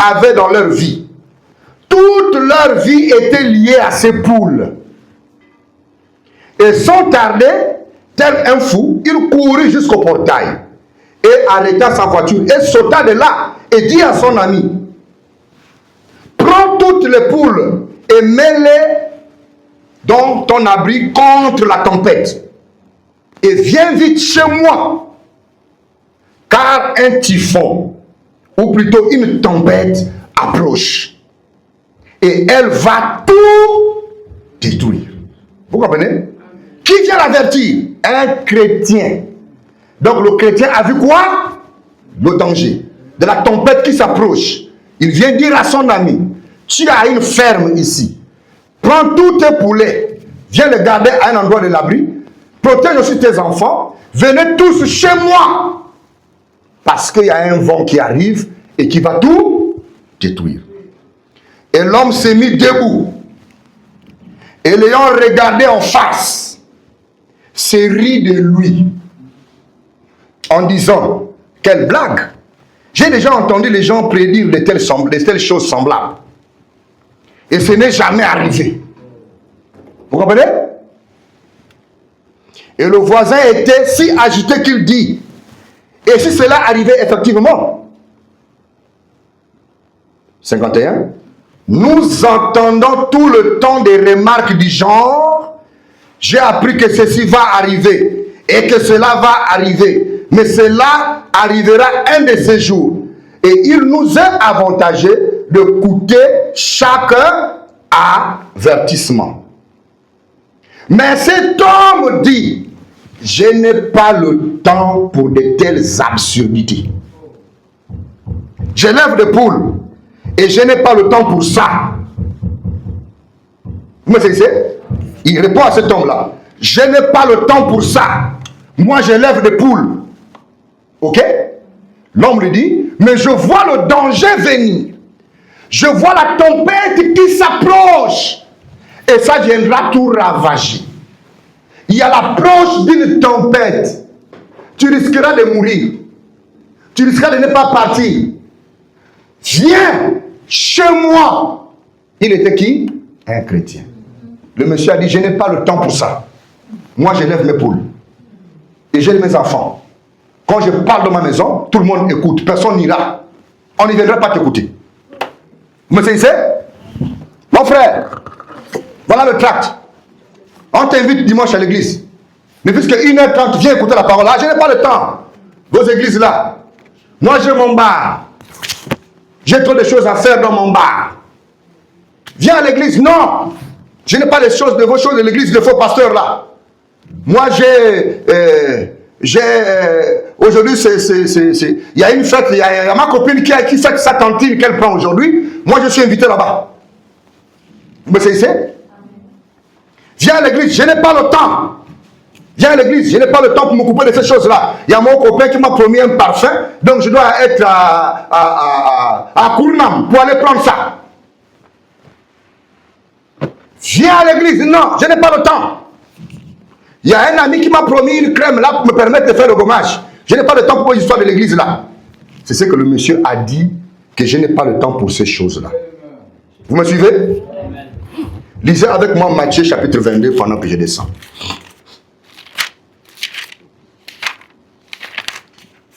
avaient dans leur vie. Toute leur vie était liée à ces poules. Et sans tarder, tel un fou, il courut jusqu'au portail et arrêta sa voiture et sauta de là et dit à son ami, prends toutes les poules et mets-les dans ton abri contre la tempête et viens vite chez moi, car un typhon, ou plutôt une tempête, approche et elle va tout détruire. Vous comprenez? Qui vient l'avertir? Un chrétien. Donc le chrétien a vu quoi? Le danger de la tempête qui s'approche. Il vient dire à son ami, tu as une ferme ici, prends tous tes poulets, viens les garder à un endroit de l'abri, protège aussi tes enfants, venez tous chez moi, parce qu'il y a un vent qui arrive et qui va tout détruire. Et l'homme s'est mis debout, et l'ayant regardé en face, s'est ri de lui, en disant, quelle blague! J'ai déjà entendu les gens prédire de telles choses semblables. Et ce n'est jamais arrivé. Vous comprenez? Et le voisin était si agité qu'il dit, et si cela arrivait effectivement? 51. Nous entendons tout le temps des remarques du genre, j'ai appris que ceci va arriver, et que cela va arriver, mais cela arrivera un de ces jours. Et il nous est avantagé de coûter chaque avertissement. Mais cet homme dit, je n'ai pas le temps pour de telles absurdités. J'élève des poules et je n'ai pas le temps pour ça. Vous me saisissez? Il répond à cet homme-là, je n'ai pas le temps pour ça. Moi, j'élève des poules. Ok? L'homme lui dit, mais je vois le danger venir. Je vois la tempête qui s'approche. Et ça viendra tout ravager. Il y a l'approche d'une tempête. Tu risqueras de mourir. Tu risqueras de ne pas partir. Viens chez moi. Il était qui? Un chrétien. Le monsieur a dit, je n'ai pas le temps pour ça. Moi, j'élève mes poules. Et j'ai mes enfants. Quand je parle dans ma maison, tout le monde écoute. Personne n'ira. On ne viendra pas t'écouter. Vous me saisissez? Mon frère, voilà le tract. On t'invite dimanche à l'église. Mais puisque 1h30, viens écouter la parole là, je n'ai pas le temps. Vos églises là. Moi, j'ai mon bar. J'ai trop de choses à faire dans mon bar. Viens à l'église. Non. Je n'ai pas les choses de vos choses de l'église de faux pasteurs là. Moi, aujourd'hui, il y a une fête, il y a ma copine qui fête sa cantine qu'elle prend aujourd'hui. Moi, je suis invité là-bas. Vous me saisissez? Viens à l'église, je n'ai pas le temps. Viens à l'église, je n'ai pas le temps pour m'occuper de ces choses-là. Il y a mon copain qui m'a promis un parfum, donc je dois être à Kournam pour aller prendre ça. Viens à l'église, non, je n'ai pas le temps. Il y a un ami qui m'a promis une crème là pour me permettre de faire le gommage. Je n'ai pas le temps pour l'histoire de l'église là. C'est ce que le monsieur a dit, que je n'ai pas le temps pour ces choses-là. Vous me suivez? Lisez avec moi Matthieu chapitre 22 pendant que je descends.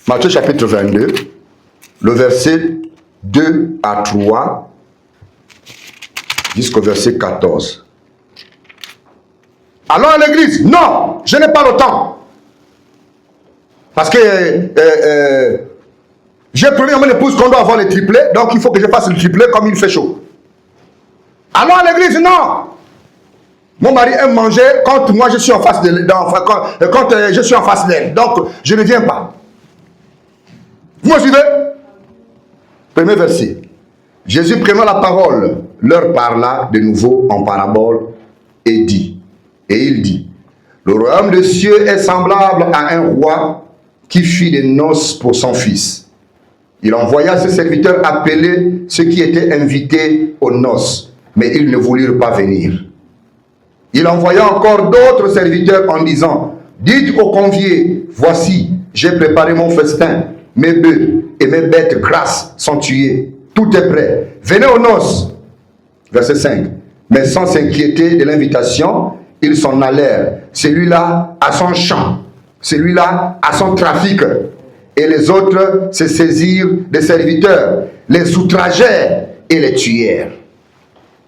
Matthieu chapitre 22, le verset 2 à 3 jusqu'au verset 14. Allons à l'église? Non, je n'ai pas le temps. Parce que j'ai promis à mon épouse qu'on doit avoir les triplés, donc il faut que je fasse le triplet comme il fait chaud. Allons à l'église? Non. Mon mari aime manger quand moi je suis en face de quand je suis en face d'elle. Donc je ne viens pas. Vous me suivez? Premier verset. Jésus prenant la parole, leur parla de nouveau en parabole et dit, et il dit, le royaume des cieux est semblable à un roi qui fit des noces pour son fils. Il envoya ses serviteurs appeler ceux qui étaient invités aux noces, mais ils ne voulurent pas venir. Il envoya encore d'autres serviteurs en disant, dites aux conviés, voici, j'ai préparé mon festin, mes bœufs et mes bêtes grasses sont tués, tout est prêt. Venez aux noces. Verset 5. Mais sans s'inquiéter de l'invitation, ils s'en allèrent. Celui-là à son champ, celui-là à son trafic. Et les autres se saisirent des serviteurs, les outragèrent et les tuèrent.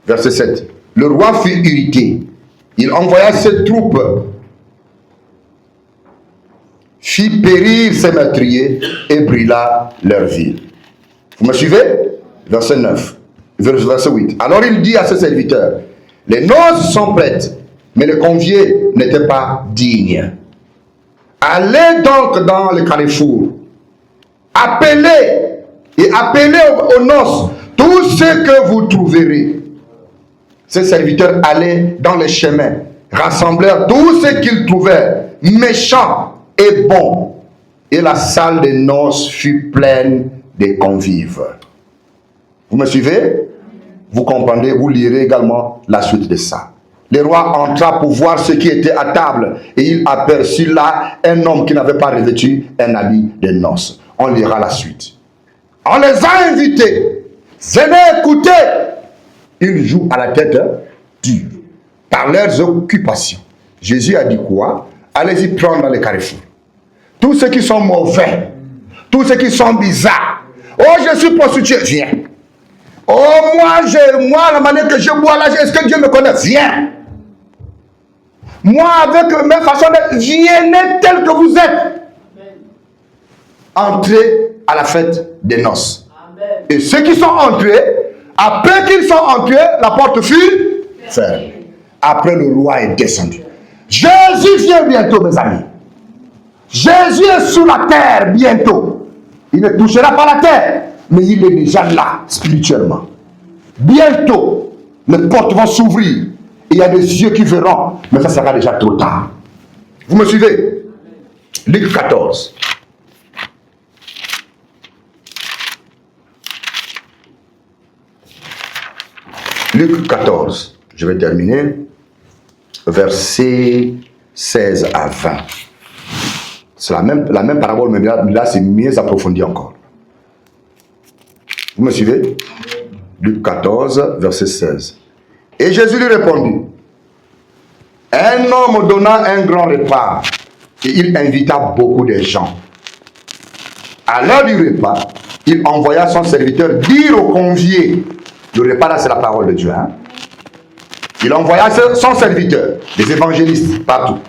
Verset 7. Le roi fut irrité. Il envoya ses troupes, fit périr ses meurtriers et brûla leur ville. Vous me suivez? Verset 9. Verset 8. Alors il dit à ses serviteurs, les noces sont prêtes, mais les conviés n'étaient pas dignes. Allez donc dans le carrefour, appelez aux noces tout ce que vous trouverez. Ces serviteurs allaient dans les chemins, rassemblèrent tout ce qu'ils trouvaient, méchants et bons, et la salle des noces fut pleine de convives. Vous me suivez? Vous comprenez, vous lirez également la suite de ça. Le roi entra pour voir ce qui était à table, et il aperçut là un homme qui n'avait pas revêtu un habit de noces. On lira la suite. On les a invités. Venez écouter. Ils jouent à la tête dure par leurs occupations. Jésus a dit quoi? Allez-y prendre dans les carrefours. Tous ceux qui sont mauvais, tous ceux qui sont bizarres. Oh, je suis prostitué, viens. Oh, moi, la manière que je bois là, est-ce que Dieu me connaît? Viens. Moi, avec mes façons d'être, venez tel que vous êtes. Entrez à la fête des noces. Amen. Et ceux qui sont entrés, après qu'ils sont entrés, la porte fut fermée. Après, le roi est descendu. Jésus vient bientôt, mes amis. Jésus est sous la terre bientôt. Il ne touchera pas la terre, mais il est déjà là, spirituellement. Bientôt, les portes vont s'ouvrir. Il y a des yeux qui verront, mais ça sera déjà trop tard. Vous me suivez? Luc 14. Luc 14, je vais terminer, versets 16 à 20. C'est la même parabole, mais là c'est mieux approfondi encore. Vous me suivez? Luc 14, verset 16. Et Jésus lui répondit, un homme donna un grand repas, et il invita beaucoup de gens. À l'heure du repas, il envoya son serviteur dire aux conviés, le repas là c'est la parole de Dieu, hein? Il envoya son serviteur, les évangélistes partout,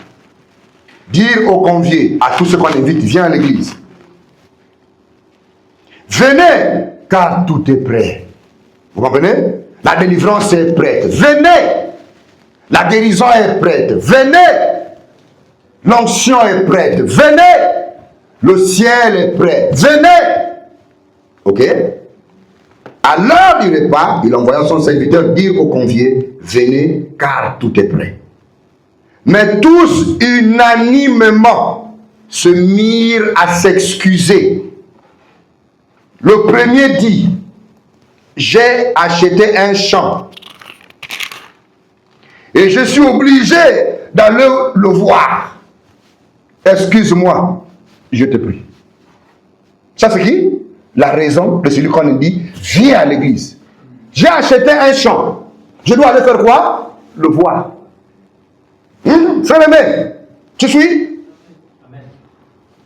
dire aux conviés, à tous ceux qu'on invite, viens à l'église. Venez, car tout est prêt. Vous comprenez? La délivrance est prête. Venez. La guérison est prête. Venez. L'onction est prête. Venez. Le ciel est prêt. Venez. Ok? À l'heure du repas, il envoya son serviteur dire aux conviés, venez, car tout est prêt. Mais tous unanimement se mirent à s'excuser. Le premier dit, j'ai acheté un champ et je suis obligé d'aller le voir. Excuse-moi, je te prie. Ça c'est qui? La raison de celui qu'on dit, viens à l'église. J'ai acheté un champ. Je dois aller faire quoi? Le voir. Frère aimé, tu suis?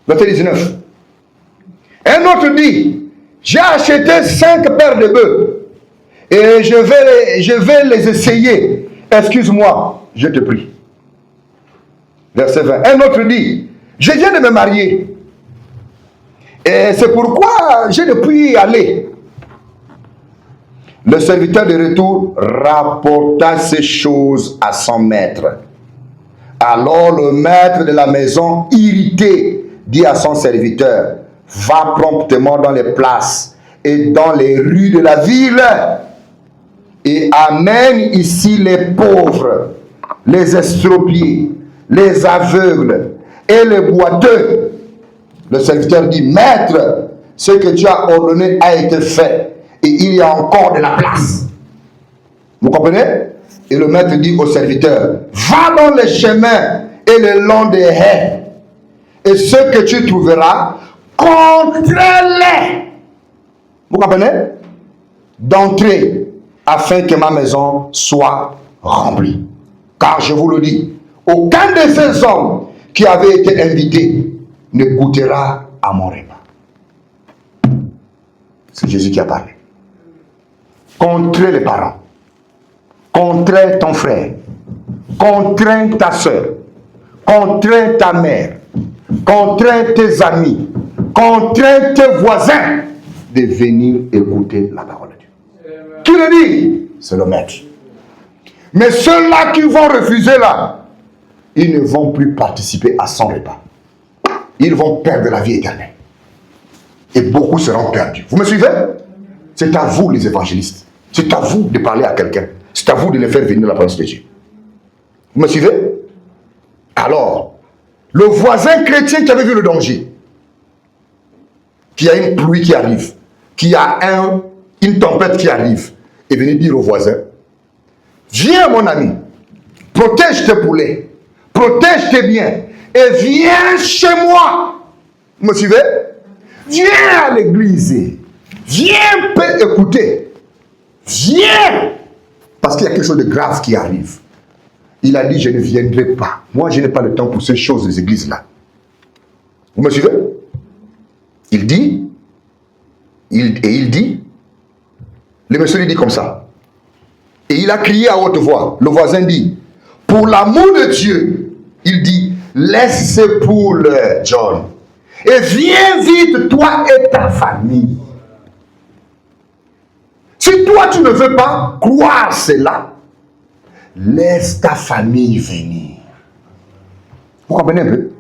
Verset 19. Un autre dit, j'ai acheté 5 paires de bœufs et je vais les essayer. Excuse-moi, je te prie. Verset 20. Un autre dit, je viens de me marier et c'est pourquoi je ne puis y aller. Le serviteur de retour rapporta ces choses à son maître. Alors le maître de la maison, irrité, dit à son serviteur, va promptement dans les places et dans les rues de la ville et amène ici les pauvres, les estropiés, les aveugles et les boiteux. Le serviteur dit, maître, ce que tu as ordonné a été fait et il y a encore de la place. Vous comprenez? Et le maître dit au serviteur, va dans les chemins et le long des haies et ce que tu trouveras, contre-les. Vous comprenez? d'entrer afin que ma maison soit remplie. Car je vous le dis, aucun de ces hommes qui avaient été invités ne goûtera à mon repas. C'est Jésus qui a parlé. Contre les parents, contre ton frère, contre ta soeur, contre ta mère, contre tes amis, contre tes voisins, de venir écouter la parole de Dieu. Qui le dit? C'est le maître. Mais ceux-là qui vont refuser là, ils ne vont plus participer à son repas. Ils vont perdre la vie éternelle. Et beaucoup seront perdus. Vous me suivez? C'est à vous les évangélistes. C'est à vous de parler à quelqu'un. C'est à vous de les faire venir à la présence de Dieu. Vous me suivez? Alors, le voisin chrétien qui avait vu le danger, qui a une pluie qui arrive, qui a une tempête qui arrive, est venu dire au voisin, viens mon ami, protège tes poulets, protège tes biens, et viens chez moi. Vous me suivez? Viens à l'église, viens écouter, viens, parce qu'il y a quelque chose de grave qui arrive. Il a dit, je ne viendrai pas. Moi, je n'ai pas le temps pour ces choses des églises-là. Vous me suivez? Il dit, le monsieur lui dit comme ça. Et il a crié à haute voix. Le voisin dit, pour l'amour de Dieu, il dit, laisse ces poules, John, et viens vite, toi et ta famille. Si toi, tu ne veux pas croire cela, laisse ta famille venir. Vous comprenez un peu?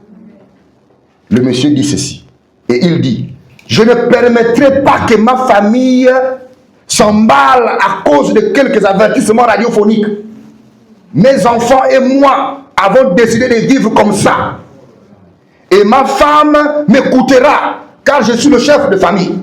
Le monsieur dit ceci. Et il dit, je ne permettrai pas que ma famille s'emballe à cause de quelques avertissements radiophoniques. Mes enfants et moi avons décidé de vivre comme ça. Et ma femme m'écoutera, car je suis le chef de famille.